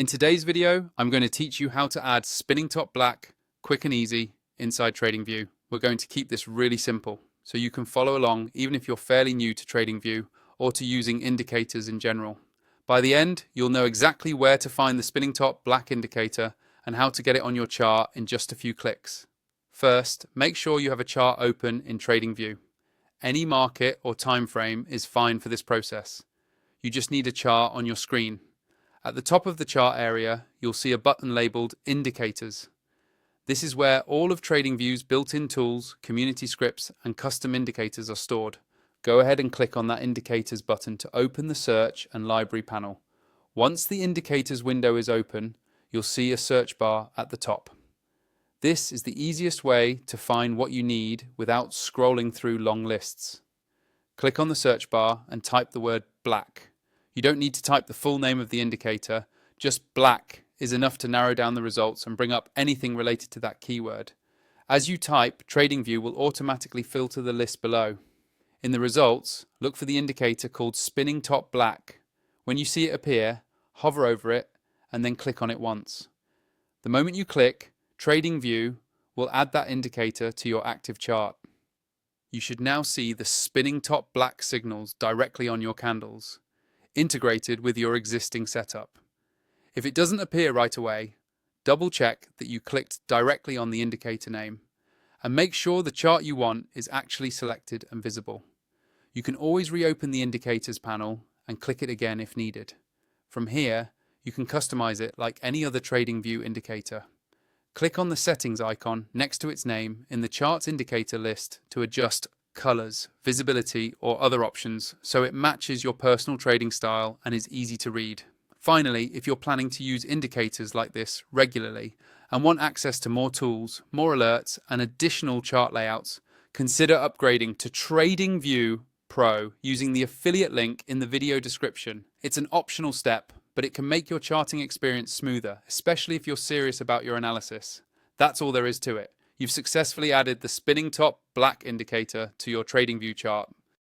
In today's video, I'm going to teach you how to add spinning top black, quick and easy, inside Tradingview. We're going to keep this really simple, so you can follow along even if you're fairly new to Tradingview or to using indicators in general. By the end, you'll know exactly where to find the spinning top black indicator and how to get it on your chart in just a few clicks. First, make sure you have a chart open in Tradingview. Any market or time frame is fine for this process. You just need a chart on your screen. At the top of the chart area, you'll see a button labeled Indicators. This is where all of Tradingview's built-in tools, community scripts, and custom indicators are stored. Go ahead and click on that Indicators button to open the Search and Library panel. Once the Indicators window is open, you'll see a search bar at the top. This is the easiest way to find what you need without scrolling through long lists. Click on the search bar and type the word black. You don't need to type the full name of the indicator, just black is enough to narrow down the results and bring up anything related to that keyword. As you type, Tradingview will automatically filter the list below. In the results, look for the indicator called spinning top black. When you see it appear, hover over it and then click on it once. The moment you click, Tradingview will add that indicator to your active chart. You should now see the spinning top black signals directly on your candles, integrated with your existing setup. If it doesn't appear right away, double check that you clicked directly on the indicator name and make sure the chart you want is actually selected and visible. You can always reopen the indicators panel and click it again if needed. From here, you can customize it like any other Tradingview indicator. Click on the settings icon next to its name in the chart's indicator list to adjust colors, visibility, or other options so it matches your personal trading style and is easy to read. Finally, if you're planning to use indicators like this regularly and want access to more tools, more alerts, and additional chart layouts, consider upgrading to Tradingview Pro using the affiliate link in the video description. It's an optional step, but it can make your charting experience smoother, especially if you're serious about your analysis. That's all there is to it. You've successfully added the spinning top black indicator to your Tradingview chart.